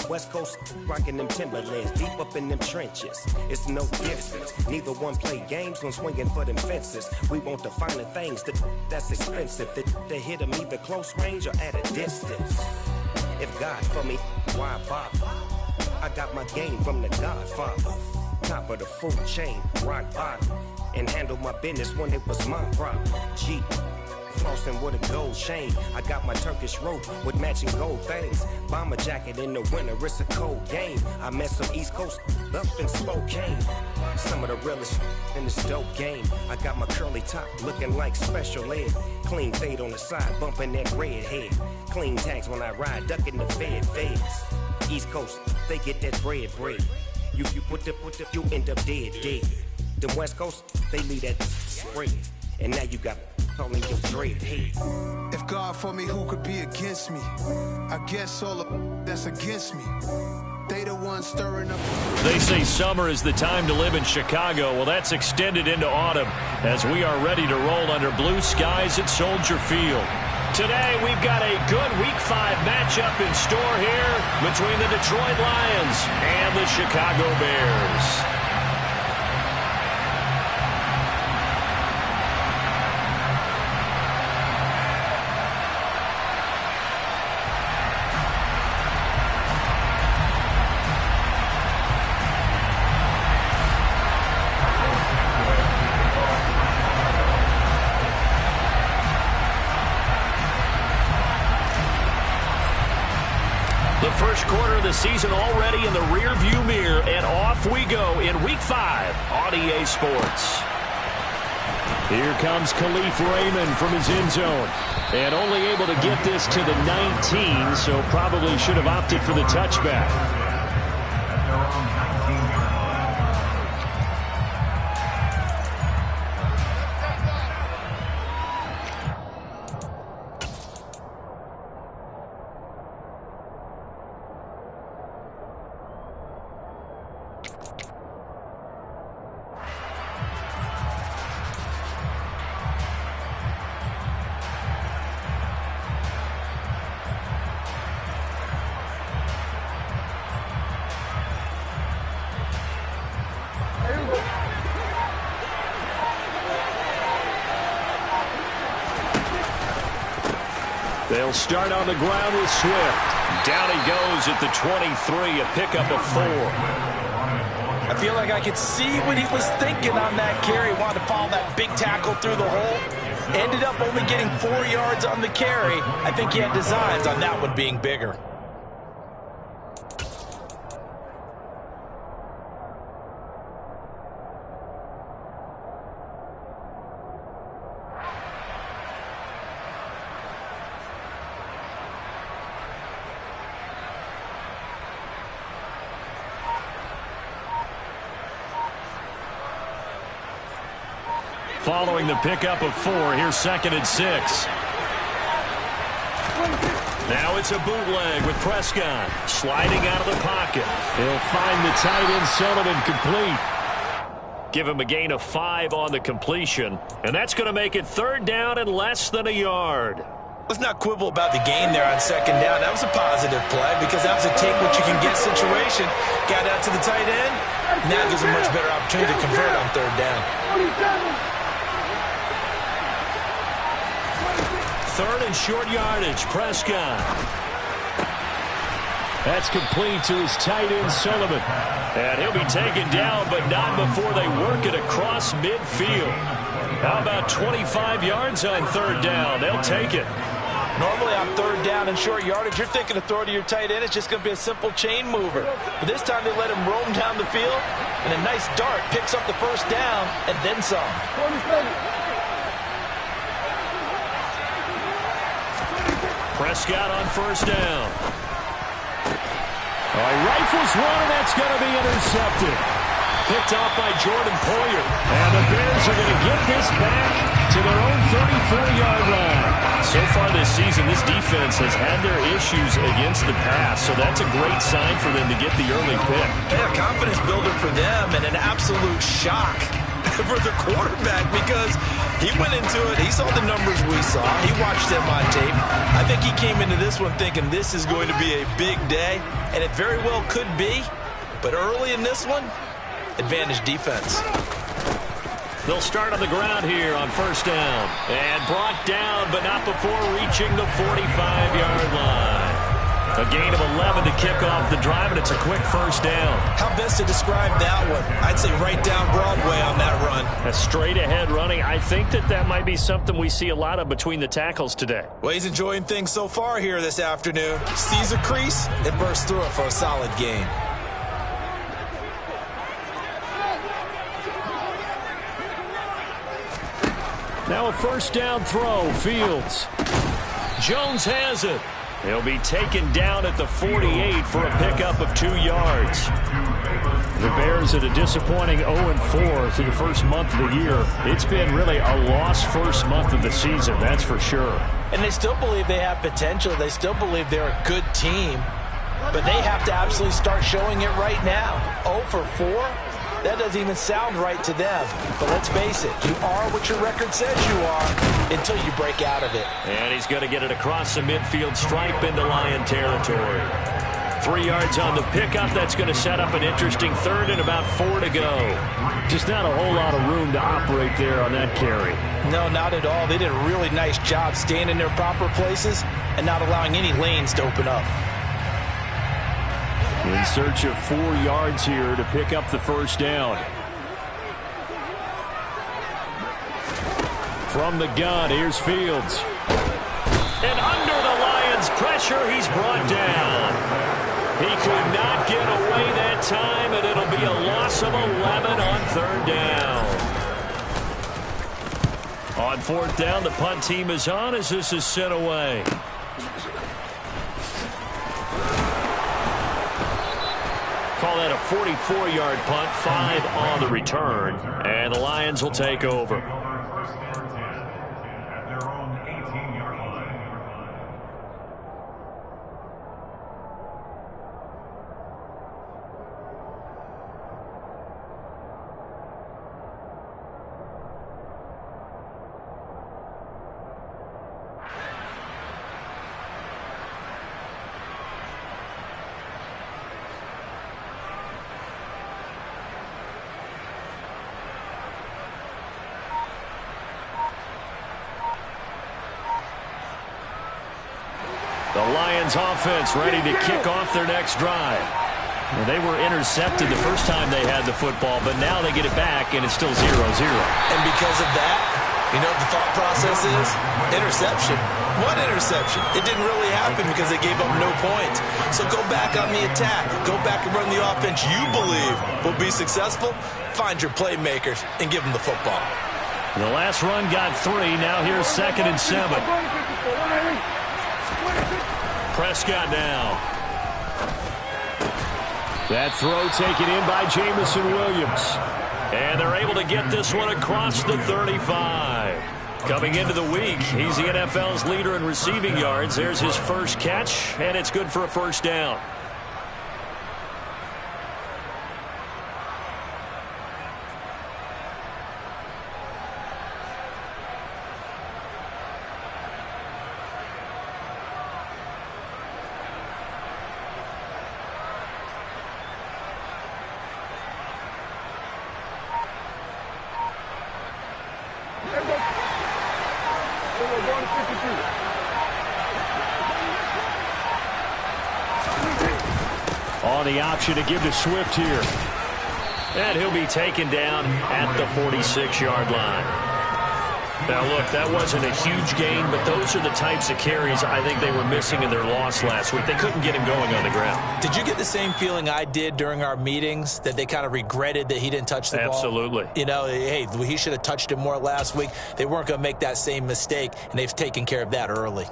West Coast rocking them Timberlands, deep up in them trenches. It's no difference. Neither one play games when swinging for them fences. We want the finer things that's expensive. They hit them either close range or at a distance. If God for me, why bother? I got my game from the Godfather. Top of the food chain, rock bottom. And handle my business when it was my problem. G. Flossing with a gold chain. I got my Turkish rope with matching gold things. Bomber jacket in the winter, it's a cold game. I met some East Coast up in Spokane. Some of the realest in this dope game. I got my curly top looking like special ed. Clean fade on the side, bumping that red head. Clean tags when I ride, ducking the feds. East Coast, they get that bread. You you end up dead. The West Coast, they leave that spread. And now you got calling your dread head. If God for me, who could be against me? I guess all of that's against me. They the ones stirring up. They say summer is the time to live in Chicago. Well, that's extended into autumn as we are ready to roll under blue skies at Soldier Field. Today, we've got a good Week 5 matchup in store here between the Detroit Lions and the Chicago Bears. First quarter of the season already in the rear-view mirror, and off we go in Week 5 on EA Sports. Here comes Khalif Raymond from his end zone, and only able to get this to the 19, so probably should have opted for the touchback. They'll start on the ground with Swift. Down he goes at the 23, a pickup of 4. I feel like I could see what he was thinking on that carry. Wanted to follow that big tackle through the hole. Ended up only getting 4 yards on the carry. I think he had designs on that one being bigger. Following the pickup of 4, here's 2nd and 6. Now it's a bootleg with Prescott sliding out of the pocket. He'll find the tight end Sullivan complete. Give him a gain of 5 on the completion, and that's going to make it 3rd down and less than a yard. Let's not quibble about the gain there on 2nd down. That was a positive play because that was a take-what-you-can-get situation. Got out to the tight end. Now gives a much better opportunity to convert on 3rd down. 3rd and short yardage, Prescott. That's complete to his tight end, Sullivan. And he'll be taken down, but not before they work it across midfield. How about 25 yards on 3rd down? They'll take it. Normally on 3rd down and short yardage, you're thinking of throw to your tight end. It's just going to be a simple chain mover. But this time they let him roam down the field, and a nice dart picks up the 1st down and then some. Prescott on 1st down. He rifles one, and that's going to be intercepted. Picked off by Jordan Poyer. And the Bears are going to get this back to their own 34-yard line. So far this season, this defense has had their issues against the pass, so that's a great sign for them to get the early pick. Yeah, confidence builder for them, and an absolute shock for the quarterback because he went into it. He saw the numbers we saw. He watched them on tape. I think he came into this one thinking this is going to be a big day, and it very well could be. But early in this one, advantage defense. They'll start on the ground here on first down. And brought down, but not before reaching the 45-yard line. A gain of 11 to kick off the drive, and it's a quick first down. How best to describe that one? I'd say right down Broadway on that run. A straight-ahead running. I think that might be something we see a lot of between the tackles today. Well, he's enjoying things so far here this afternoon. Sees a crease and bursts through it for a solid gain. Now a first down throw, Fields. Jones has it. He'll be taken down at the 48 for a pickup of 2 yards. The Bears at a disappointing 0-4 through the first month of the year. It's been really a lost first month of the season, that's for sure. And they still believe they have potential. They still believe they're a good team. But they have to absolutely start showing it right now. 0-4? That doesn't even sound right to them. But let's face it, you are what your record says you are until you break out of it. And he's going to get it across the midfield stripe into Lion territory. 3 yards on the pickup. That's going to set up an interesting third and about 4 to go. Just not a whole lot of room to operate there on that carry. No, not at all. They did a really nice job staying in their proper places and not allowing any lanes to open up. In search of 4 yards here to pick up the first down. From the gun, here's Fields. And under the Lions' pressure, he's brought down. He could not get away that time, and it'll be a loss of 11 on third down. On fourth down, the punt team is on as this is sent away. Call that a 44-yard punt, 5 on the return, and the Lions will take over. The Lions offense ready to kick off their next drive. Well, they were intercepted the first time they had the football, but now they get it back, and it's still 0-0. And because of that, you know what the thought process is? Interception. What interception? It didn't really happen because they gave up no points. So go back on the attack. Go back and run the offense you believe will be successful. Find your playmakers and give them the football. The last run got 3. Now here's 2nd and 7. Prescott now. That throw taken in by Jamison Williams. And they're able to get this one across the 35. Coming into the week, he's the NFL's leader in receiving yards. There's his first catch, and it's good for a first down. On the option to give to Swift here. And he'll be taken down at the 46-yard line. Now, look, that wasn't a huge gain, but those are the types of carries I think they were missing in their loss last week. They couldn't get him going on the ground. Did you get the same feeling I did during our meetings, that they kind of regretted that he didn't touch the ball? Absolutely. You know, hey, he should have touched it more last week. They weren't going to make that same mistake, and they've taken care of that early.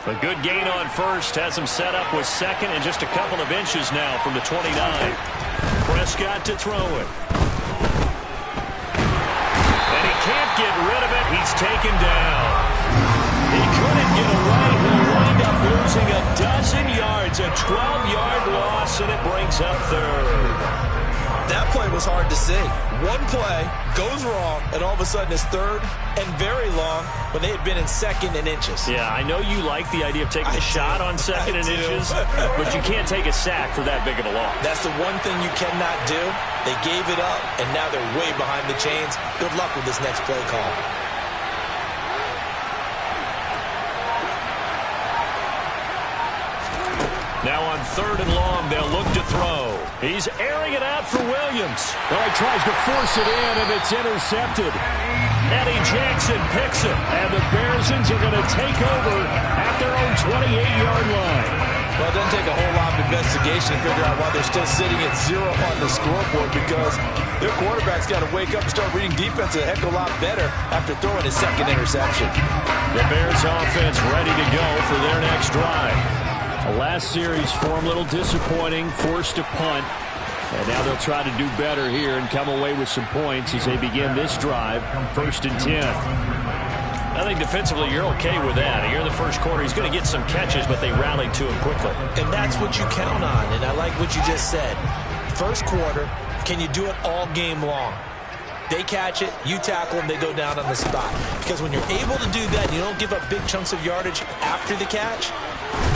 A good gain on first has him set up with 2nd and just a couple of inches now from the 29. Prescott to throw it. And he can't get rid of it. He's taken down. He couldn't get away. He'll wind up losing a dozen yards, a 12-yard loss, and it brings up third. That play was hard to see. One play goes wrong, and all of a sudden it's third and very long when they had been in second and inches. Yeah, I know you like the idea of taking a shot on second and inches, but you can't take a sack for that big of a loss. That's the one thing you cannot do. They gave it up, and now they're way behind the chains. Good luck with this next play call. Now on third and long, they'll look to throw. He's airing it out for Williams. Well, he tries to force it in, and it's intercepted. Eddie Jackson picks it, and the Bearsons are going to take over at their own 28-yard line. Well, it doesn't take a whole lot of investigation to figure out why they're still sitting at 0 on the scoreboard, because their quarterback's got to wake up and start reading defense a heck of a lot better after throwing his second interception. The Bears offense ready to go for their next drive. The last series for them a little disappointing, forced a punt. And now they'll try to do better here and come away with some points as they begin this drive, 1st and 10. I think defensively you're okay with that. Here in the first quarter, he's going to get some catches, but they rallied to him quickly. And that's what you count on, and I like what you just said. First quarter, can you do it all game long? They catch it, you tackle them, they go down on the spot. Because when you're able to do that, you don't give up big chunks of yardage after the catch,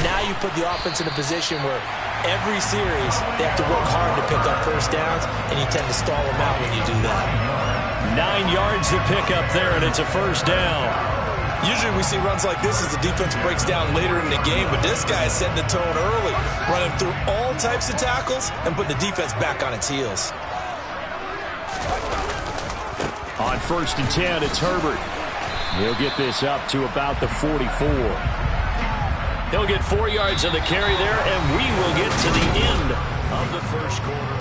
now you put the offense in a position where every series they have to work hard to pick up first downs, and you tend to stall them out when you do that. 9 yards to pick up there, and it's a first down. Usually we see runs like this as the defense breaks down later in the game, but this guy is setting the tone early, running through all types of tackles and putting the defense back on its heels. On 1st and 10, it's Herbert. He'll get this up to about the 44. He'll get 4 yards of the carry there, and we will get to the end of the first quarter.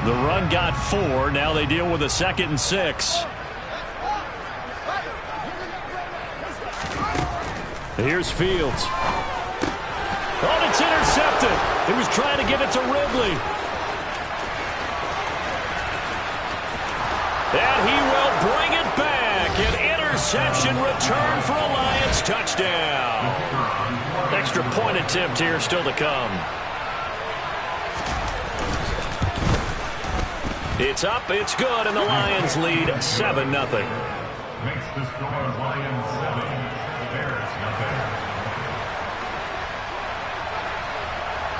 The run got 4. Now they deal with a 2nd and 6. Here's Fields. Oh, it's intercepted. He was trying to give it to Ridley. And he will bring it back. An interception return for a Lions touchdown. Extra point attempt here still to come. It's up, it's good, and the Lions lead 7-0. Makes the score Lions 7, Bears nothing.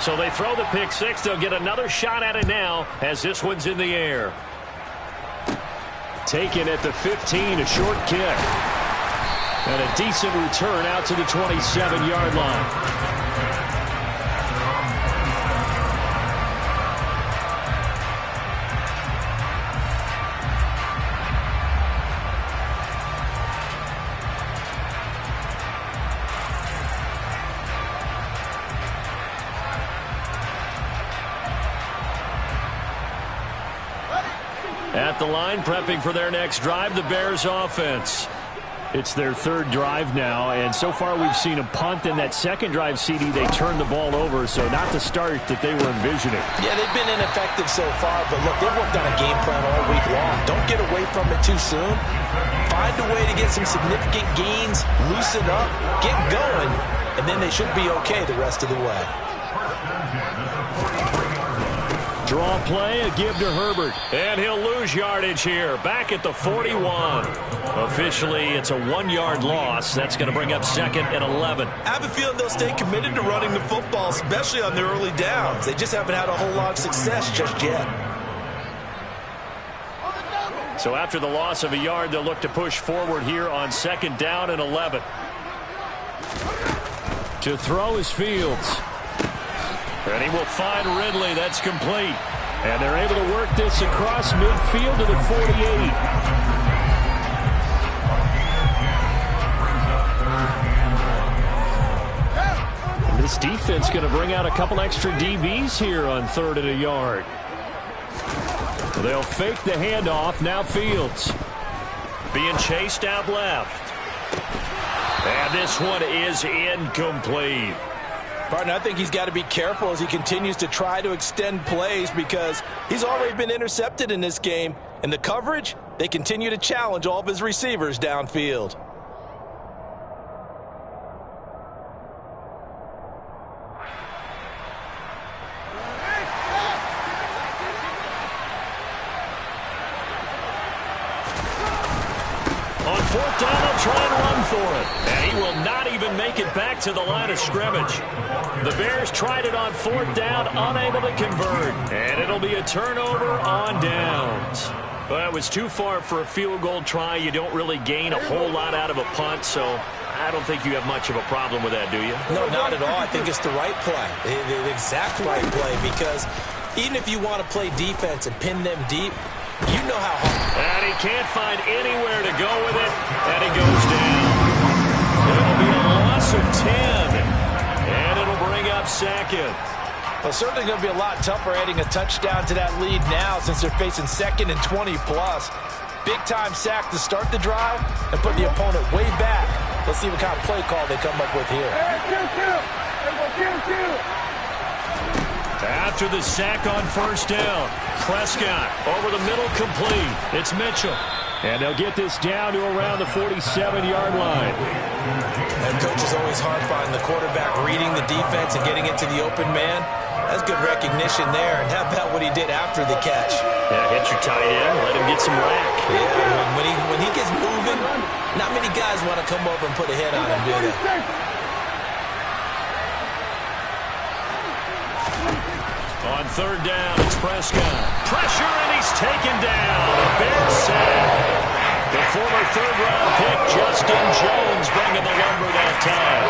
So they throw the pick six. They'll get another shot at it now as this one's in the air. Taken at the 15, a short kick. And a decent return out to the 27-yard line. At the line, prepping for their next drive, the Bears offense. It's their third drive now, and so far we've seen a punt. In that second drive, CD, they turned the ball over, so not the start that they were envisioning. Yeah, they've been ineffective so far, but look, they've worked on a game plan all week long. Don't get away from it too soon. Find a way to get some significant gains, loosen up, get going, and then they should be okay the rest of the way. Draw play, a give to Herbert. And he'll lose yardage here. Back at the 41. Officially, it's a 1-yard loss. That's going to bring up 2nd and 11. I have a feeling they'll stay committed to running the football, especially on their early downs. They just haven't had a whole lot of success just yet. So after the loss of a yard, they'll look to push forward here on 2nd down and 11. To throw is Fields. And he will find Ridley. That's complete. And they're able to work this across midfield to the 48. And this defense going to bring out a couple extra DBs here on 3rd and a yard. They'll fake the handoff. Now Fields being chased out left. And this one is incomplete. Partner, I think he's got to be careful as he continues to try to extend plays because he's already been intercepted in this game. And the coverage, they continue to challenge all of his receivers downfield. On fourth down, they'll try and run for it. And he will not even make it back to the line of scrimmage. The Bears tried it on fourth down, unable to convert. And it'll be a turnover on downs. Well, it was too far for a field goal try. You don't really gain a whole lot out of a punt, so I don't think you have much of a problem with that, do you? No, not at all. I think it's the right play, the exact right play, because even if you want to play defense and pin them deep, you know how hard. And he can't find anywhere to go with it, and he goes down. It'll be a loss of 10, and it'll bring up second. Well, certainly going to be a lot tougher adding a touchdown to that lead now since they're facing 2nd and 20-plus. Big-time sack to start the drive and put the opponent way back. Let's see what kind of play call they come up with here. After the sack on first down, Prescott over the middle, complete. It's Mitchell. And they'll get this down to around the 47-yard line. And coach is always hard on the quarterback reading the defense and getting it to the open man. That's good recognition there. And how about what he did after the catch? Yeah, hit your tight end, let him get some rack. Yeah, when he gets moving, not many guys want to come over and put a hit on him, do they? On third down, it's Prescott. Pressure, and he's taken down. A Bears sack. The former third-round pick, Justin Jones, bringing the lumber that time.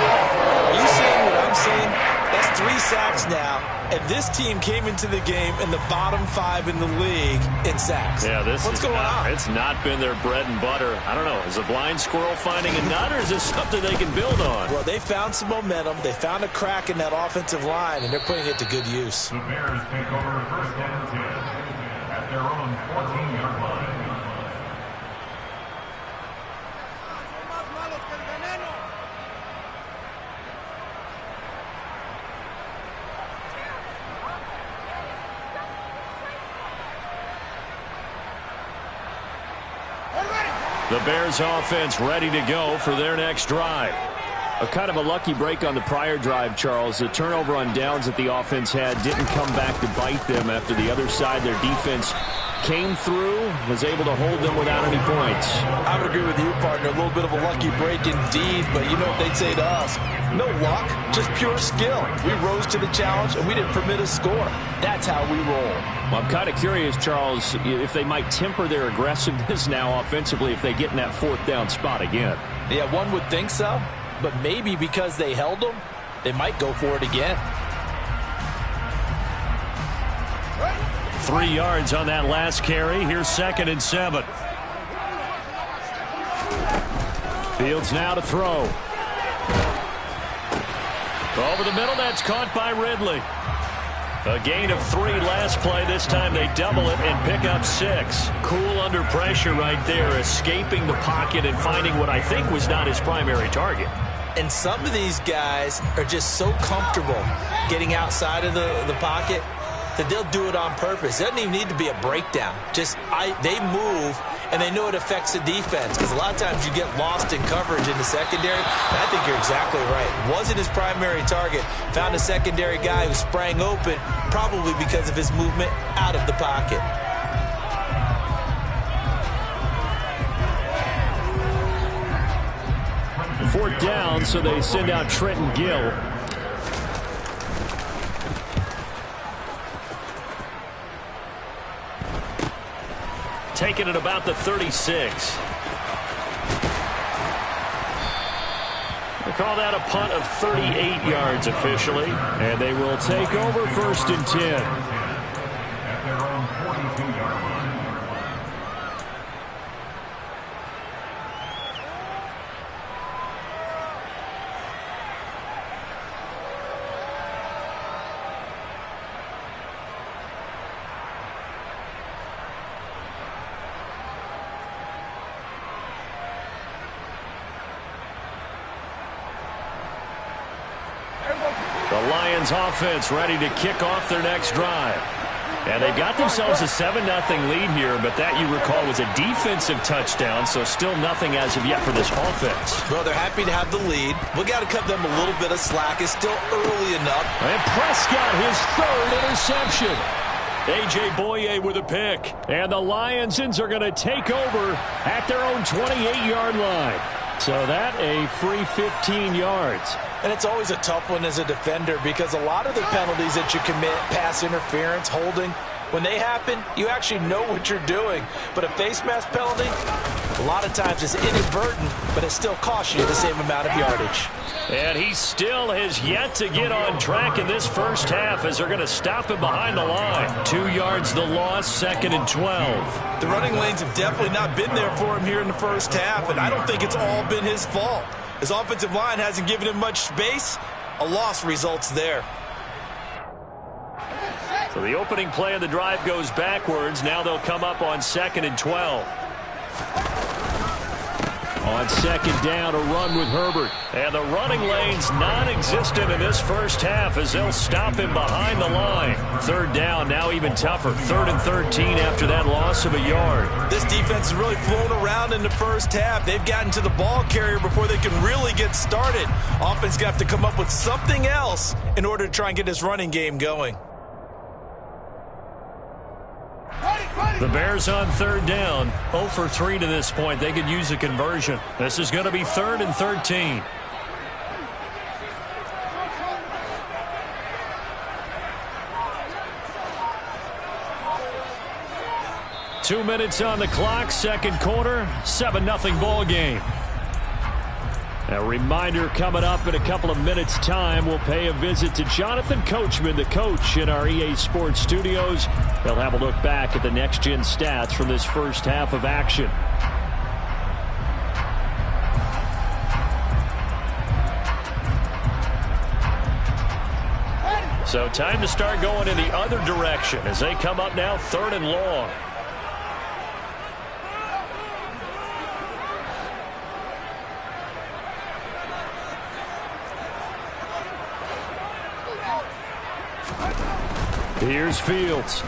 Are you seeing what I'm seeing? That's 3 sacks now, and this team came into the game in the bottom 5 in the league in sacks. Yeah, what's going on? It's not been their bread and butter. I don't know. Is a blind squirrel finding a nut, or is this something they can build on? Well, they found some momentum. They found a crack in that offensive line, and they're putting it to good use. The Bears take over 1st and 10 at their own 14-yard line. The Bears offense ready to go for their next drive. A kind of a lucky break on the prior drive, Charles. The turnover on downs that the offense had didn't come back to bite them after the other side. Their defense came through, was able to hold them without any points. I would agree with you, partner. A little bit of a lucky break indeed, but you know what they'd say to us? No luck, just pure skill. We rose to the challenge, and we didn't permit a score. That's how we roll. Well, I'm kind of curious, Charles, if they might temper their aggressiveness now offensively if they get in that 4th down spot again. Yeah, one would think so, but maybe because they held them, they might go for it again. 3 yards on that last carry. Here's 2nd and 7. Fields now to throw. Over the middle, that's caught by Ridley. A gain of 3 last play. This time they double it and pick up 6. Cool under pressure right there, escaping the pocket and finding what I think was not his primary target. And some of these guys are just so comfortable getting outside of the pocket that they'll do it on purpose. It doesn't even need to be a breakdown. They move, and they know it affects the defense, because a lot of times you get lost in coverage in the secondary, and I think you're exactly right. Wasn't his primary target. Found a secondary guy who sprang open, probably because of his movement out of the pocket. Fourth down, so they send out Trenton Gill. Taken at about the 36. They call that a punt of 38 yards officially. And they will take over 1st and 10. At their own 42-yard line. The Lions offense ready to kick off their next drive. And they've got themselves a 7-0 lead here, but that, you recall, was a defensive touchdown, so still nothing as of yet for this offense. Well, they're happy to have the lead. We got to cut them a little bit of slack. It's still early enough. And Prescott, his third interception. A.J. Boye with a pick. And the Lionsons are going to take over at their own 28-yard line. So that a free 15 yards. And it's always a tough one as a defender because a lot of the penalties that you commit, pass interference, holding, when they happen, you actually know what you're doing. But a face mask penalty, a lot of times it's inadvertent, but it still costs you the same amount of yardage. And he still has yet to get on track in this first half as they're going to stop him behind the line. 2 yards the loss, 2nd and 12. The running lanes have definitely not been there for him here in the first half, and I don't think it's all been his fault. His offensive line hasn't given him much space. A loss results there. So the opening play of the drive goes backwards. Now they'll come up on 2nd and 12. On 2nd down, a run with Herbert. And the running lane's non-existent in this first half as they'll stop him behind the line. 3rd down, now even tougher. 3rd and 13 after that loss of a yard. This defense has really flown around in the first half. They've gotten to the ball carrier before they can really get started. Offense got to come up with something else in order to try and get this running game going. The Bears on 3rd down, 0 for 3 to this point. They could use a conversion. This is going to be 3rd and 13. Two minutes on the clock, second quarter, 7-0 ball game. A reminder coming up in a couple of minutes' time. We'll pay a visit to Jonathan Coachman, the coach in our EA Sports studios. He'll have a look back at the next-gen stats from this first half of action. So time to start going in the other direction as they come up now 3rd and long. Here's Fields. He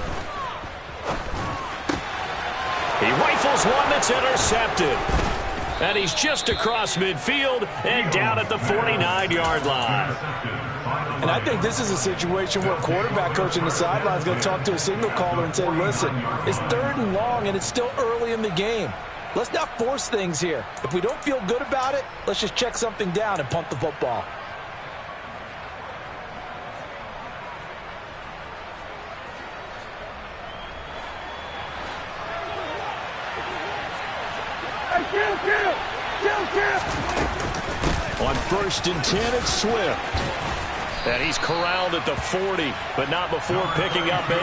rifles one that's intercepted. And he's just across midfield and down at the 49-yard line. And I think this is a situation where quarterback coach on the sideline is going to talk to a signal caller and say, listen, it's 3rd and long and it's still early in the game. Let's not force things here. If we don't feel good about it, let's just check something down and punt the football. On 1st and 10, it's Swift. And he's corralled at the 40, but not before picking up 8.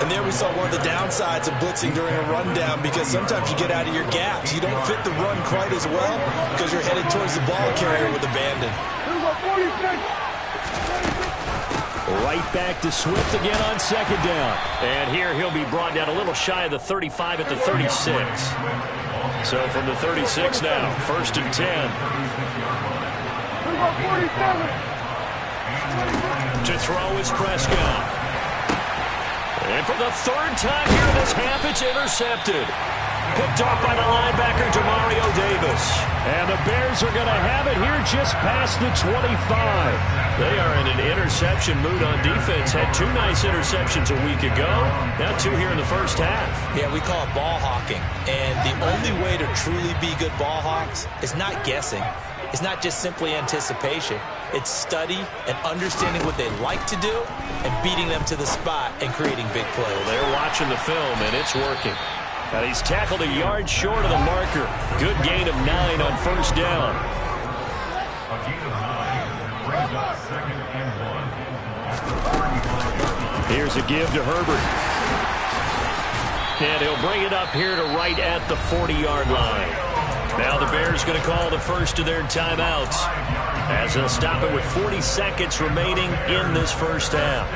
And there we saw one of the downsides of blitzing during a rundown because sometimes you get out of your gaps. You don't fit the run quite as well because you're headed towards the ball carrier with abandon. Right back to Swift again on 2nd down. And here he'll be brought down a little shy of the 35 at the 36. So from the 36 now, 1st and 10. To throw is Prescott. And for the 3rd time here in this half, it's intercepted. Picked off by the linebacker, Demario Davis. And the Bears are going to have it here just past the 25. They are in an interception mood on defense. Had 2 nice interceptions a week ago. Now 2 here in the first half. Yeah, we call it ball hawking. And the only way to truly be good ball hawks is not guessing. It's not just simply anticipation. It's study and understanding what they like to do and beating them to the spot and creating big plays. Well, they're watching the film, and it's working. And he's tackled a yard short of the marker. Good gain of 9 on 1st down. A gain of 9 brings up 2nd and 1. Here's a give to Herbert. And he'll bring it up here to right at the 40-yard line. Now the Bears going to call the first of their timeouts as they'll stop it with 40 seconds remaining in this first half.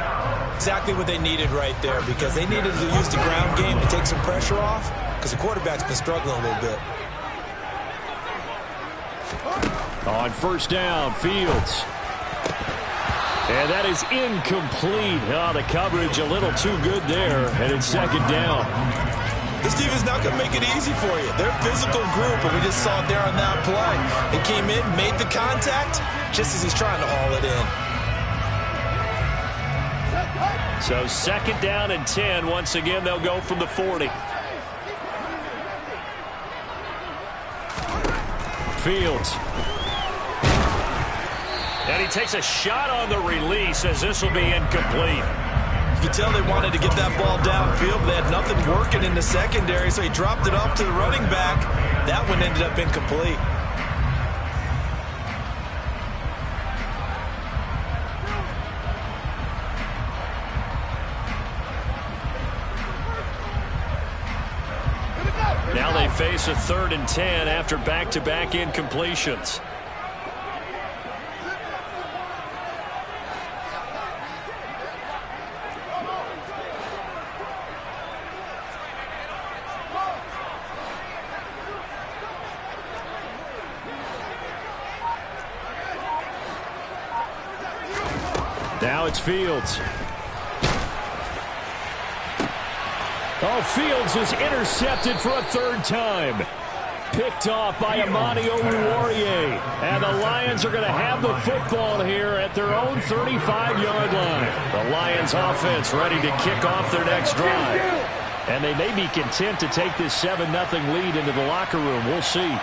Exactly what they needed right there because they needed to use the ground game to take some pressure off because the quarterback's been struggling a little bit. On 1st down, Fields. And that is incomplete. Oh, the coverage a little too good there, and it's second down. This defense not going to make it easy for you. They're a physical group, and we just saw it there on that play. They came in, made the contact, just as he's trying to haul it in. So second down and 10. Once again, they'll go from the 40. Fields. And he takes a shot on the release as this will be incomplete. You can tell they wanted to get that ball downfield, but they had nothing working in the secondary, so he dropped it off to the running back. That one ended up incomplete. Now they face a 3rd and 10 after back-to-back incompletions. Now it's Fields. Oh, Fields is intercepted for a 3rd time. Picked off by Amani Oruwariye. And the Lions are going to have the football here at their own 35-yard line. The Lions offense ready to kick off their next drive. And they may be content to take this 7-0 lead into the locker room. We'll see.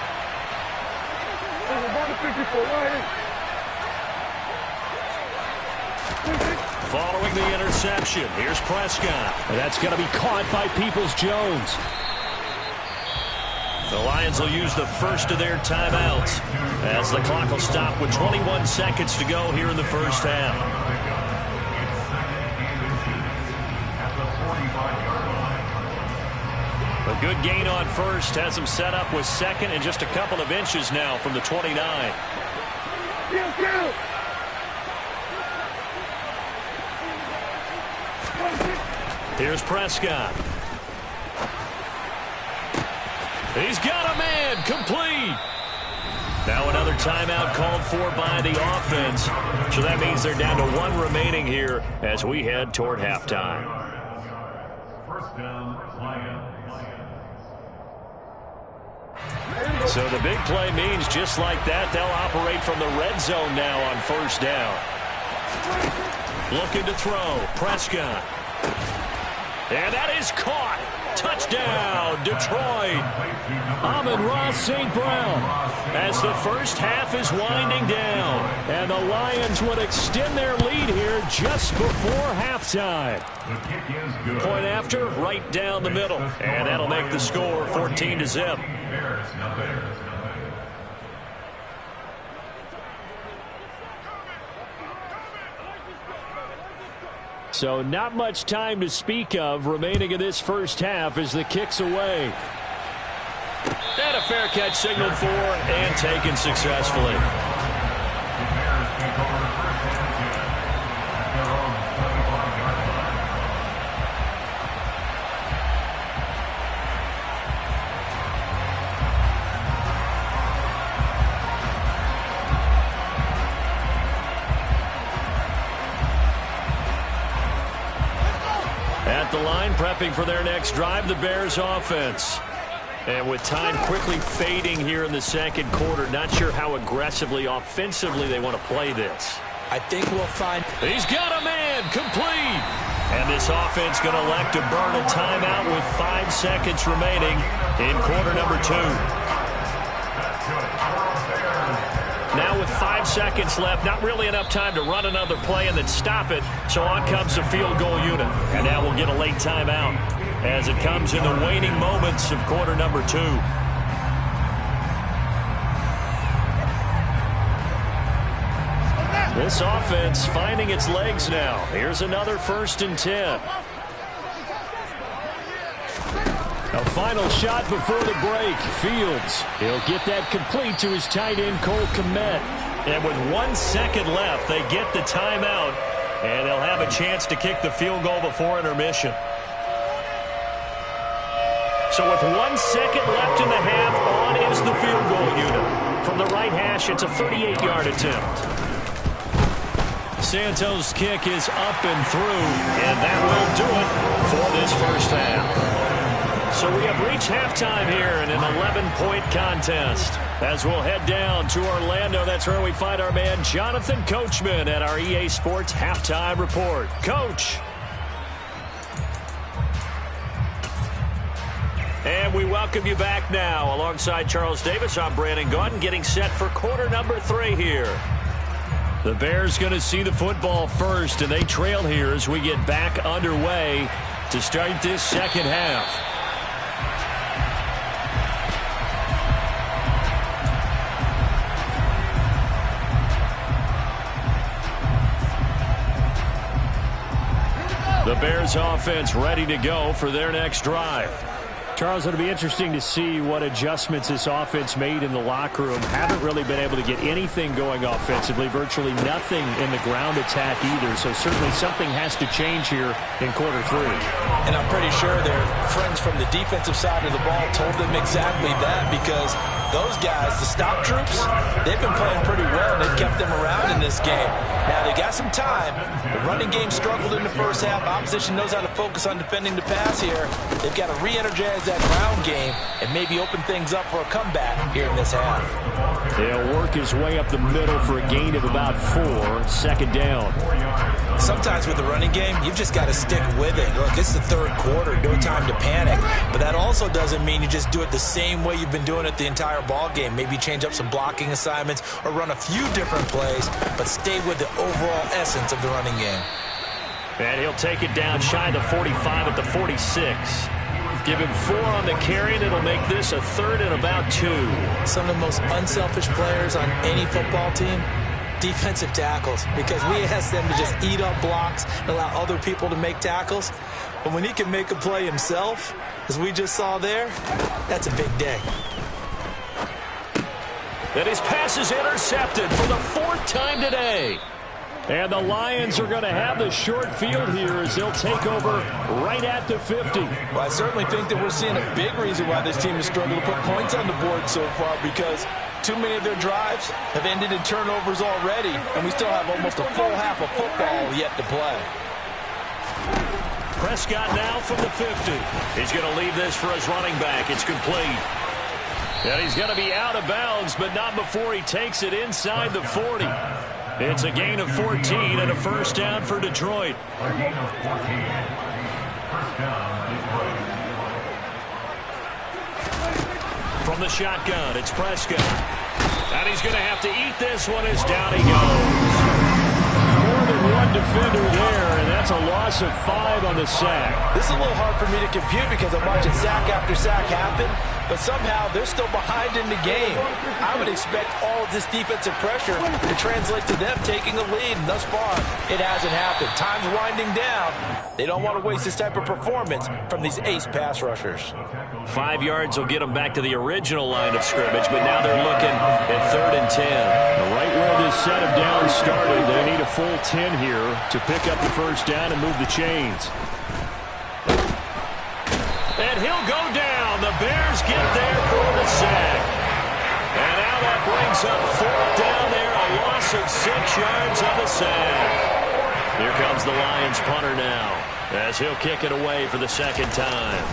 Following the interception, here's Prescott. And that's going to be caught by Peoples-Jones. The Lions will use the first of their timeouts as the clock will stop with 21 seconds to go here in the first half. A good gain on first has them set up with second and just a couple of inches now from the 29. Here's Prescott. He's got a man, complete. Now another timeout called for by the offense. So that means they're down to 1 remaining here as we head toward halftime. First down, Lions. So the big play means just like that, they'll operate from the red zone now on first down. Looking to throw, Prescott. And that is caught. Touchdown, Detroit. Amon-Ra St. Brown as the first half is winding down. And the Lions would extend their lead here just before halftime. Point after, right down the middle. And that'll make the score 14-0. So not much time to speak of remaining in this first half as the kick's away. And a fair catch signaled for and taken successfully. At the line, prepping for their next drive, the Bears offense. And with time quickly fading here in the second quarter, not sure how aggressively, offensively they want to play this. I think we'll find... He's got a man, complete. And this offense going to elect to burn a timeout with 5 seconds remaining in quarter number 2. Now with 5 seconds left, not really enough time to run another play and then stop it. So on comes the field goal unit. And now we'll get a late timeout as it comes in the waning moments of quarter number 2. This offense finding its legs now. Here's another 1st and 10. A final shot before the break. Fields. He'll get that complete to his tight end, Cole Kmet. And with 1 second left, they get the timeout. And they'll have a chance to kick the field goal before intermission. So with 1 second left in the half, on is the field goal unit. From the right hash, it's a 38-yard attempt. Santos' kick is up and through, and that will do it for this first half. So we have reached halftime here in an 11-point contest. As we'll head down to Orlando, that's where we find our man Jonathan Coachman at our EA Sports Halftime Report. Coach. And we welcome you back now. Alongside Charles Davis, I'm Brandon Gaudin, getting set for quarter number 3 here. The Bears going to see the football first, and they trail here as we get back underway to start this second half. The Bears offense ready to go for their next drive. Charles, it'll be interesting to see what adjustments this offense made in the locker room. Haven't really been able to get anything going offensively, virtually nothing in the ground attack either. So certainly something has to change here in quarter 3. And I'm pretty sure their friends from the defensive side of the ball told them exactly that, because those guys, the stop troops, they've been playing pretty well. They've kept them around in this game. Now, they got some time. The running game struggled in the first half. Opposition knows how to focus on defending the pass here. They've got to re-energize that ground game and maybe open things up for a comeback here in this half. He'll work his way up the middle for a gain of about 4, second down. Sometimes with the running game, you've just got to stick with it. Look, it's the third quarter, no time to panic. But that also doesn't mean you just do it the same way you've been doing it the entire ball game. Maybe change up some blocking assignments or run a few different plays, but stay with the overall essence of the running game. And he'll take it down shy of the 45 at the 46. Give him 4 on the carry, and it'll make this a 3rd and about 2. Some of the most unselfish players on any football team, defensive tackles, because we ask them to just eat up blocks and allow other people to make tackles. But when he can make a play himself, as we just saw there, that's a big day. And his pass is intercepted for the 4th time today. And the Lions are going to have the short field here as they'll take over right at the 50. Well, I certainly think that we're seeing a big reason why this team has struggled to put points on the board so far, because too many of their drives have ended in turnovers already, and we still have almost a full half of football yet to play. Prescott now from the 50. He's going to leave this for his running back. It's complete. And he's going to be out of bounds, but not before he takes it inside the 40. It's a gain of 14 and a first down for Detroit. A gain of 14. First down, Detroit. From the shotgun, it's Prescott. And he's going to have to eat this one as down he goes. More than one defender there, and that's a loss of 5 on the sack. This is a little hard for me to compute because I'm watching sack after sack happen, but somehow they're still behind in the game. I would expect all of this defensive pressure to translate to them taking a lead, and thus far, it hasn't happened. Time's winding down. They don't want to waste this type of performance from these ace pass rushers. 5 yards will get them back to the original line of scrimmage, but now they're looking at 3rd and 10. Right where this set of downs started, they need a full 10 here to pick up the first down and move the chains. And he'll go down. The Bears get there for the sack. And now that brings up 4th down there, a loss of 6 yards on the sack. Here comes the Lions punter now, as he'll kick it away for the 2nd time.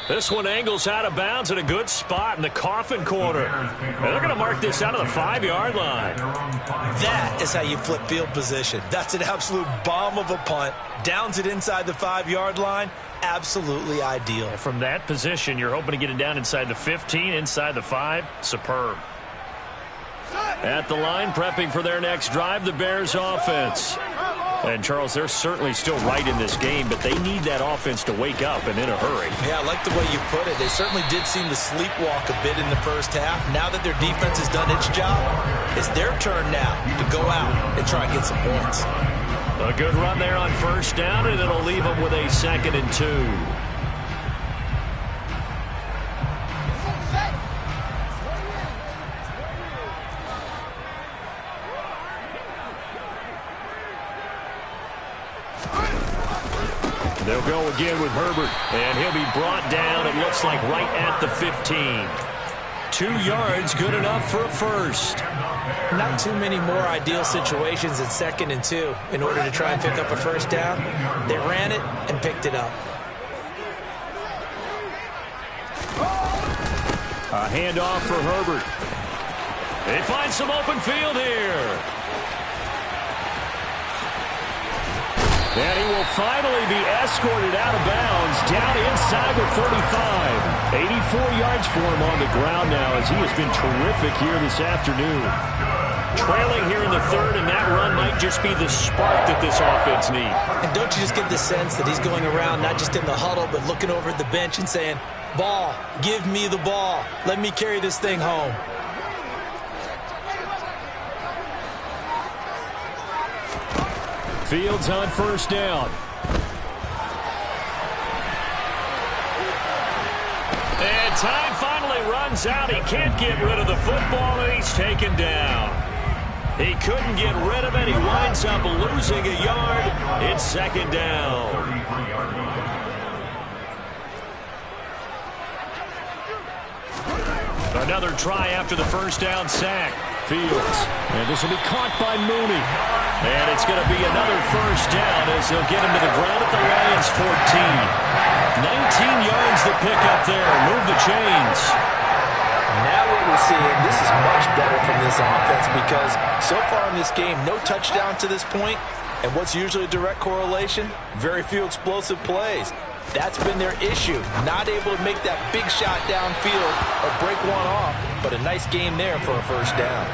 This one angles out of bounds at a good spot in the coffin corner. And they're going to mark this out of the 5-yard line. That is how you flip field position. That's an absolute bomb of a punt. Downs it inside the 5-yard line. Absolutely ideal. From that position, you're hoping to get it down inside the 15, inside the 5. Superb. At the line, prepping for their next drive, the Bears offense. And, Charles, they're certainly still right in this game, but they need that offense to wake up and in a hurry. Yeah, I like the way you put it. They certainly did seem to sleepwalk a bit in the first half. Now that their defense has done its job, it's their turn now to go out and try and get some points. A good run there on first down, and it'll leave them with a 2nd and 2. They'll go again with Herbert, and he'll be brought down, it looks like, right at the 15. 2 yards, good enough for a first. Not too many more ideal situations in 2nd and 2 in order to try and pick up a first down. They ran it and picked it up. A handoff for Herbert. They find some open field here. And he will finally be escorted out of bounds, down inside the 35. 84 yards for him on the ground now, as he has been terrific here this afternoon. Trailing here in the 3rd, and that run might just be the spark that this offense needs. And don't you just get the sense that he's going around not just in the huddle, but looking over at the bench and saying, ball, give me the ball. Let me carry this thing home. Fields on first down. And time finally runs out. He can't get rid of the football, and he's taken down. He couldn't get rid of it. He winds up losing a yard. It's 2nd down. Another try after the first down sack. Fields. And this will be caught by Mooney. And it's going to be another first down as they'll get him to the ground at the Lions' 14. 19 yards to pick up there. Move the chains. Now what we're seeing, this is much better from this offense because so far in this game, no touchdown to this point. And what's usually a direct correlation? Very few explosive plays. That's been their issue. Not able to make that big shot downfield or break one off, but a nice game there for a first down.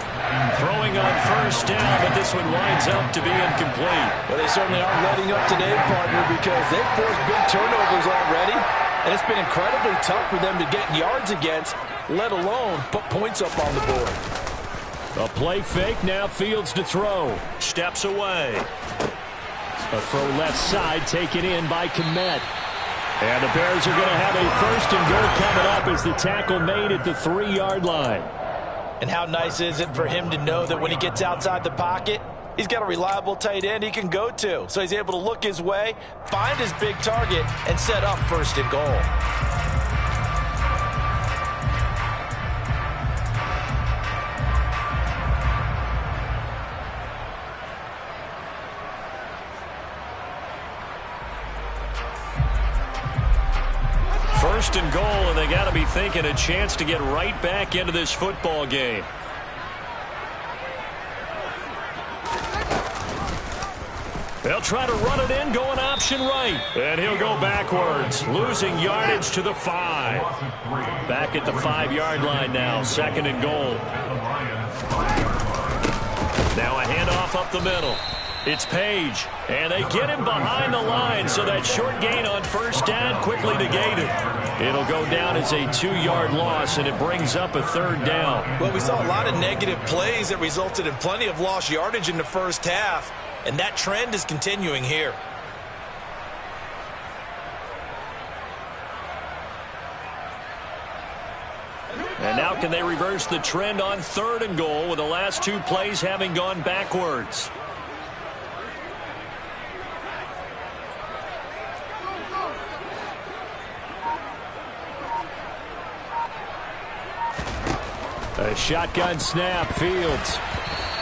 Throwing on first down, but this one winds up to be incomplete. Well, they certainly aren't letting up today, partner, because they've forced big turnovers already, and it's been incredibly tough for them to get yards against, let alone put points up on the board. A play fake, now Fields to throw. Steps away. A throw left side taken in by Kmet. And the Bears are going to have a 1st and goal coming up as the tackle made at the 3-yard line. And how nice is it for him to know that when he gets outside the pocket, he's got a reliable tight end he can go to. So he's able to look his way, find his big target, and set up 1st and goal. First and goal, and they got to be thinking a chance to get right back into this football game. They'll try to run it in, going option right. And he'll go backwards, losing yardage to the 5. Back at the 5-yard line now, 2nd and goal. Now a handoff up the middle. It's Page, and they get him behind the line, so that short gain on first down quickly negated. It'll go down as a 2-yard loss, and it brings up a 3rd down. Well, we saw a lot of negative plays that resulted in plenty of lost yardage in the first half, and that trend is continuing here. And now can they reverse the trend on 3rd and goal with the last 2 plays having gone backwards? A shotgun snap, Fields.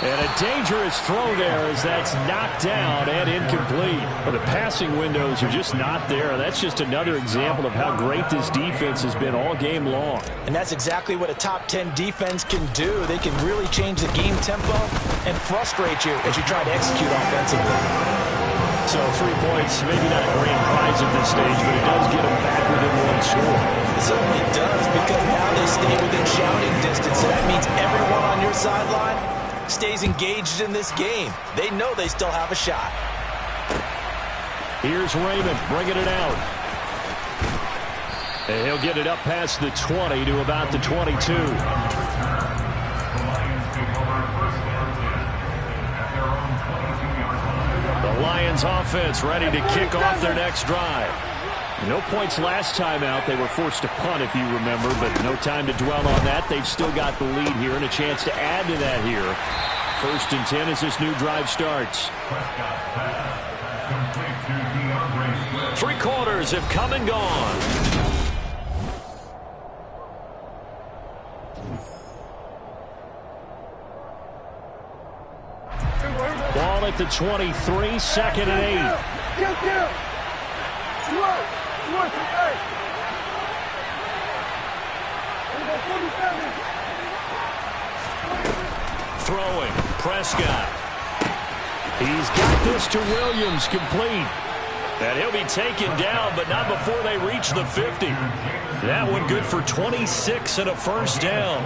And a dangerous throw there as that's knocked down and incomplete. But the passing windows are just not there. That's just another example of how great this defense has been all game long. And that's exactly what a top 10 defense can do. They can really change the game tempo and frustrate you as you try to execute offensively. So 3 points, maybe not a grand prize at this stage, but it does get them back within 1 score. It certainly does, because now they stay within shouting distance, and that means everyone on your sideline stays engaged in this game. They know they still have a shot. Here's Raymond bringing it out. And he'll get it up past the 20 to about the 22. The Lions offense ready to kick off their next drive. No points last time out. They were forced to punt, if you remember, but no time to dwell on that. They've still got the lead here and a chance to add to that here. 1st and 10 as this new drive starts. 3 quarters have come and gone. ball at the 23, second and 8. Throwing, Prescott. He's got this to Williams, complete. And he'll be taken down, but not before they reach the 50. That one good for 26 and a first down.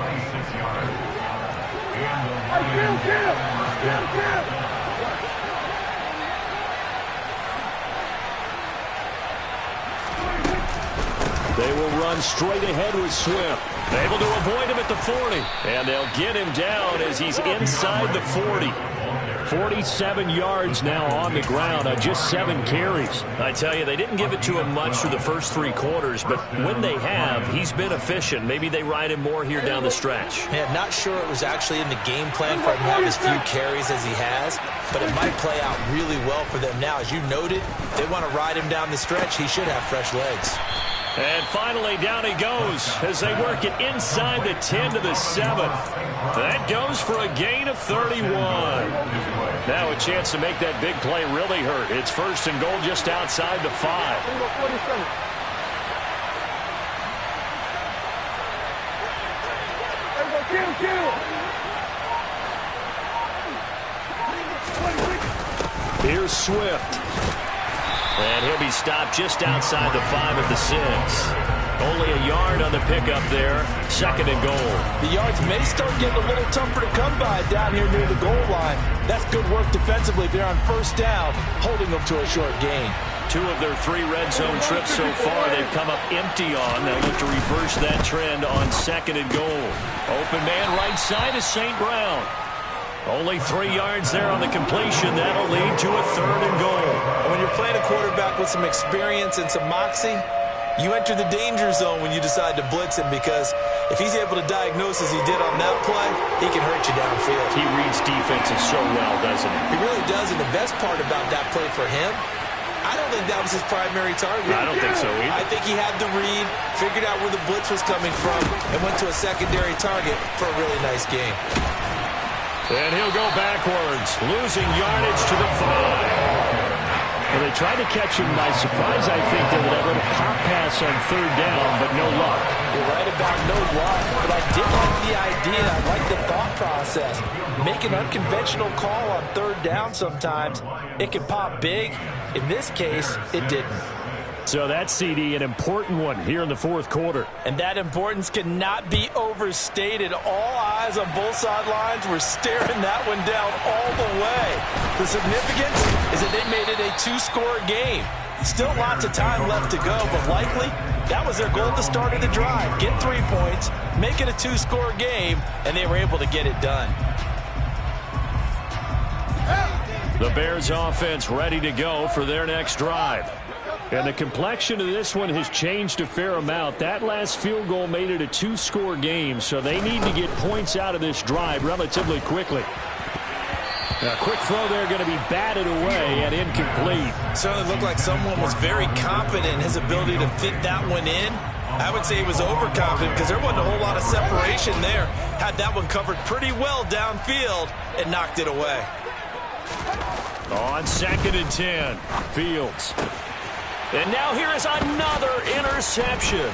They will run straight ahead with Swift. Able to avoid him at the 40. And they'll get him down as he's inside the 40. 47 yards now on the ground on just 7 carries. I tell you, they didn't give it to him much through the first 3 quarters, but when they have, he's been efficient. Maybe they ride him more here down the stretch. Yeah, not sure it was actually in the game plan for him to have as few carries as he has, but it might play out really well for them now. As you noted, they want to ride him down the stretch. He should have fresh legs. And finally, down he goes as they work it inside the 10 to the 7. That goes for a gain of 31. Now a chance to make that big play really hurt. It's first and goal just outside the 5. Here's Swift. And he'll be stopped just outside the 5 at the 6. Only a yard on the pickup there. Second and goal. The yards may start getting a little tougher to come by down here near the goal line. That's good work defensively there on first down, holding them to a short gain. 2 of their 3 red zone trips so far they've come up empty on. They'll look to reverse that trend on second and goal. Open man right side is St. Brown. Only 3 yards there on the completion. That'll lead to a third and goal. And when you're playing a quarterback with some experience and some moxie, you enter the danger zone when you decide to blitz him, because if he's able to diagnose as he did on that play, he can hurt you downfield. He reads defenses so well, doesn't he? He really does, and the best part about that play for him, I don't think that was his primary target. I don't think so either. I think he had the read, figured out where the blitz was coming from, and went to a secondary target for a really nice game. And he'll go backwards, losing yardage to the 5. Well, they tried to catch him by surprise, I think, there with that little pop pass on third down, but no luck. You're right about no luck, but I did like the idea. I like the thought process. Make an unconventional call on third down sometimes. It can pop big. In this case, it didn't. So that CD, an important one here in the fourth quarter. And that importance cannot be overstated. All eyes on both sidelines were staring that one down all the way. The significance is that they made it a 2-score game. Still lots of time left to go, but likely that was their goal at the start of the drive. Get 3 points, make it a 2-score game, and they were able to get it done. The Bears offense ready to go for their next drive. And the complexion of this one has changed a fair amount. That last field goal made it a 2-score game, so they need to get points out of this drive relatively quickly. A quick throw there going to be batted away and incomplete. Certainly looked like someone was very confident in his ability to fit that one in. I would say he was overconfident because there wasn't a whole lot of separation there. Had that one covered pretty well downfield and knocked it away. On second and 10, Fields. And now here is another interception.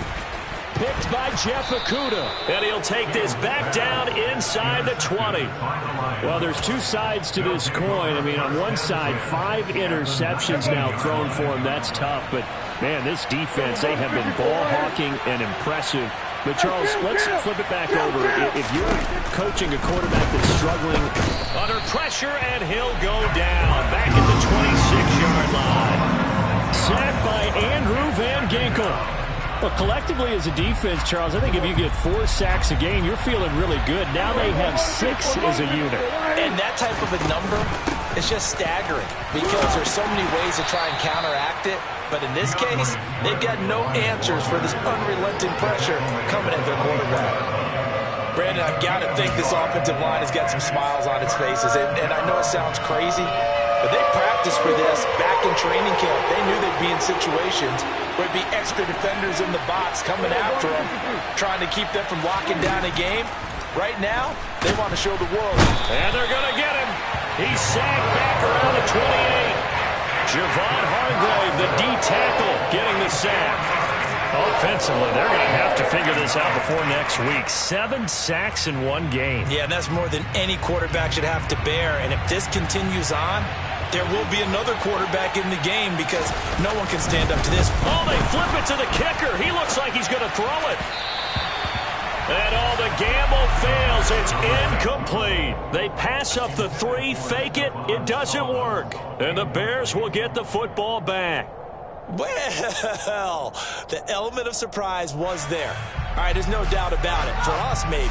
Picked by Jeff Okudah. And he'll take this back down inside the 20. Well, there's 2 sides to this coin. I mean, on one side, 5 interceptions now thrown for him. That's tough. But, man, this defense, they have been ball hawking and impressive. But, Charles, let's flip it back over. If you're coaching a quarterback that's struggling under pressure, and he'll go down back at the 26-yard line. Sacked by Andrew Van Ginkel. Well, collectively as a defense, Charles, I think if you get 4 sacks a game, you're feeling really good. Now they have 6 as a unit. And that type of a number is just staggering because there's so many ways to try and counteract it. But in this case, they've got no answers for this unrelenting pressure coming at their quarterback. Brandon, I've got to think this offensive line has got some smiles on its faces. And I know it sounds crazy, but they practiced for this back in training camp. They knew they'd be in situations where it'd be extra defenders in the box coming after them, trying to keep them from locking down a game. Right now, they want to show the world. And they're going to get him. He's sagged back around Javon Hargrave, the D tackle, getting the sack. Offensively, they're going to have to figure this out before next week. 7 sacks in one game. Yeah, and that's more than any quarterback should have to bear. And if this continues on, there will be another quarterback in the game because no one can stand up to this. Oh, they flip it to the kicker. He looks like he's going to throw it. And all the gamble fails. It's incomplete. They pass up the 3, fake it. It doesn't work. And the Bears will get the football back. Well, the element of surprise was there. All right, there's no doubt about it. For us, maybe.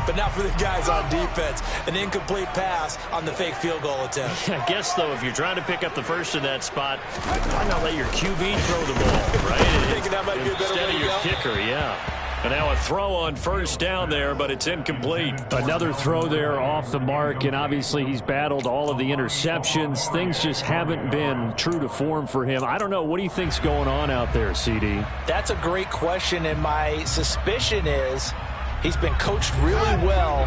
But not for the guys on defense. An incomplete pass on the fake field goal attempt. I guess, though, if you're trying to pick up the first in that spot, why not let your QB throw the ball, right? Thinking that might be a better way to go. Instead of your kicker, yeah. And now a throw on first down there, but it's incomplete. Another throw there off the mark, and obviously he's battled all of the interceptions. Things just haven't been true to form for him. I don't know. What do you think's going on out there, CD? That's a great question, and my suspicion is he's been coached really well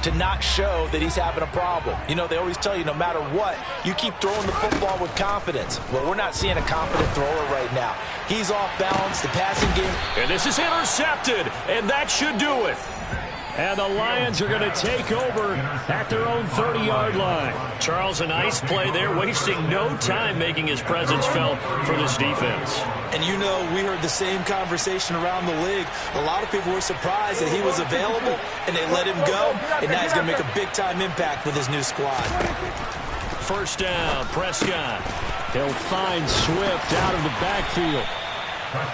to not show that he's having a problem. You know, they always tell you no matter what, you keep throwing the football with confidence. Well, we're not seeing a confident thrower right now. He's off balance, the passing game. And this is intercepted, and that should do it. And the Lions are going to take over at their own 30-yard line. Charles, a nice play there, wasting no time making his presence felt for this defense. And you know, we heard the same conversation around the league. A lot of people were surprised that he was available, and they let him go. And now he's going to make a big-time impact with his new squad. First down, Prescott. He'll find Swift out of the backfield.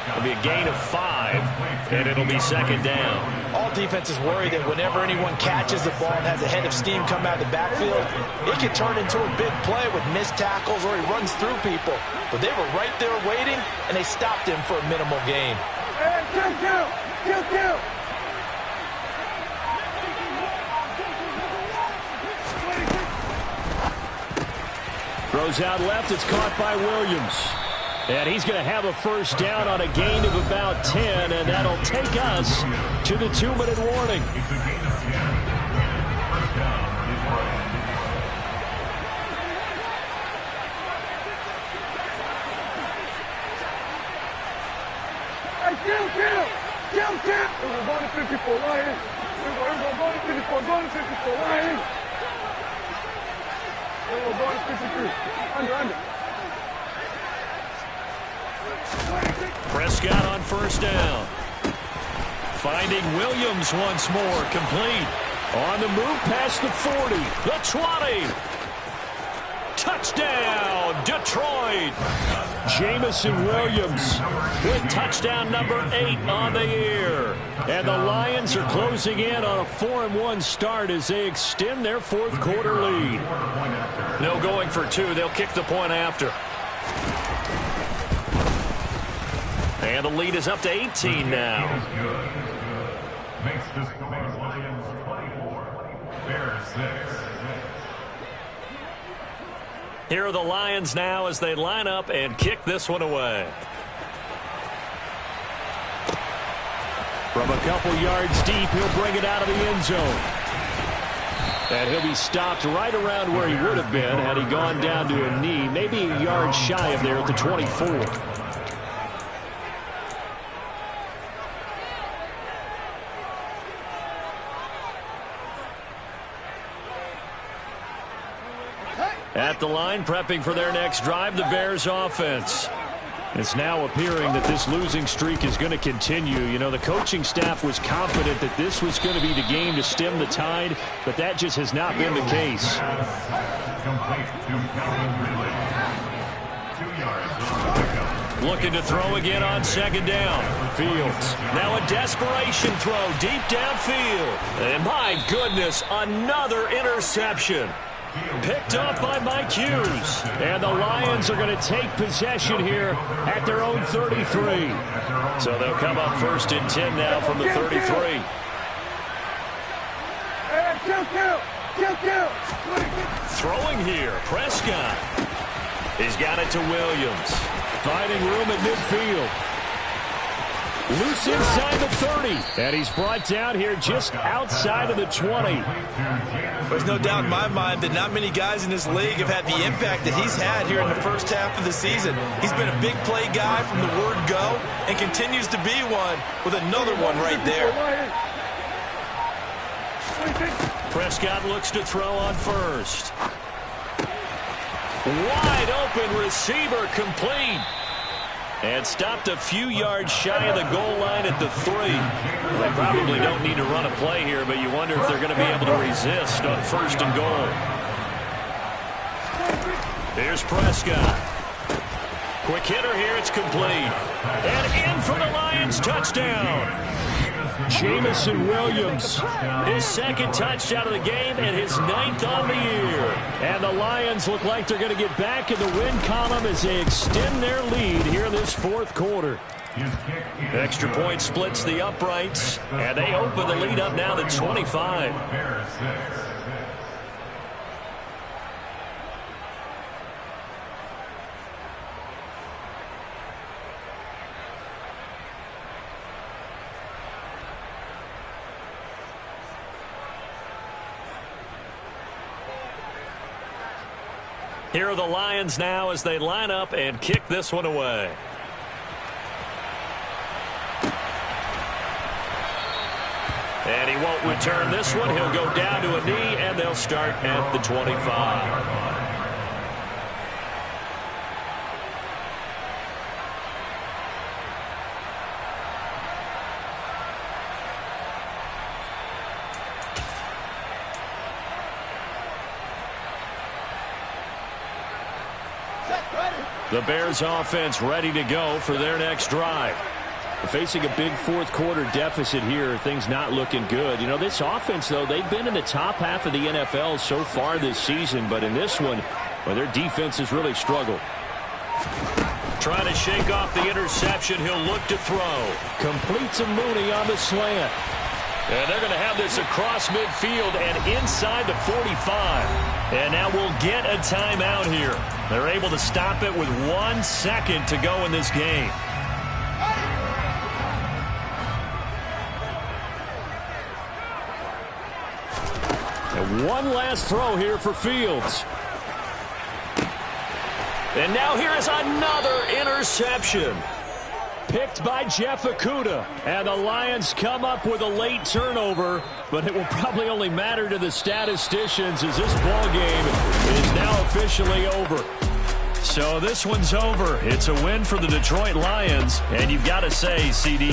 It'll be a gain of 5, and it'll be second down. All defenses worry that whenever anyone catches the ball and has a head of steam come out of the backfield, it can turn into a big play with missed tackles or he runs through people. But they were right there waiting, and they stopped him for a minimal gain. Throws out left. It's caught by Williams. And he's going to have a first down on a gain of about 10, and that'll take us to the 2-minute warning. We're going to 54 Lions. We're going to 54. Going to 54 Lions. We're going to 53. Under. Prescott on first down. Finding Williams once more, complete. On the move past the 40, the 20. Touchdown, Detroit. Jamison Williams with touchdown number 8 on the year. And the Lions are closing in on a 4-1 start as they extend their fourth quarter lead. No going for 2. They'll kick the point after. And the lead is up to 18 now. Makes the score Lions 24, Bears 6. Here are the Lions now as they line up and kick this one away. From a couple yards deep, he'll bring it out of the end zone. And he'll be stopped right around where he would have been had he gone down to a knee, maybe a yard shy of there at the 24. At the line, prepping for their next drive, the Bears offense. It's now appearing that this losing streak is going to continue. You know, the coaching staff was confident that this was going to be the game to stem the tide, but that just has not been the case. Complete to Calvin Ridley. 2 yards on the pickup. Looking to throw again on second down. Fields. Now a desperation throw deep downfield. And my goodness, another interception. Picked up by Mike Hughes. And the Lions are going to take possession here at their own 33. So they'll come up first and 10 now from the 33. Throwing here, Prescott. He's got it to Williams. Finding room at midfield. Loose inside the 30. And he's brought down here just outside of the 20. There's no doubt in my mind that not many guys in this league have had the impact that he's had here in the first half of the season. He's been a big play guy from the word go and continues to be one with another one right there. Prescott looks to throw on first. Wide open receiver complete. And stopped a few yards shy of the goal line at the 3. They probably don't need to run a play here, but you wonder if they're going to be able to resist on first and goal. Here's Prescott. Quick hitter here, it's complete. And in for the Lions touchdown. Jamison Williams, his second touchdown of the game and his 9th on the year. And the Lions look like they're going to get back in the win column as they extend their lead here in this fourth quarter. Extra point splits the uprights, and they open the lead up now to 25. Here are the Lions now as they line up and kick this one away. And he won't return this one. He'll go down to a knee, and they'll start at the 25. The Bears offense ready to go for their next drive. Facing a big fourth quarter deficit here, things not looking good. You know, this offense, though, they've been in the top half of the NFL so far this season, but in this one, well, their defense has really struggled. Trying to shake off the interception, he'll look to throw. Complete to Mooney on the slant. And they're going to have this across midfield and inside the 45. And now we'll get a timeout here. They're able to stop it with 1 second to go in this game. And one last throw here for Fields. And now here is another interception. Picked by Jeff Okudah. And the Lions come up with a late turnover, but it will probably only matter to the statisticians as this ball game is now officially over. So this one's over. It's a win for the Detroit Lions, and you've got to say, CD,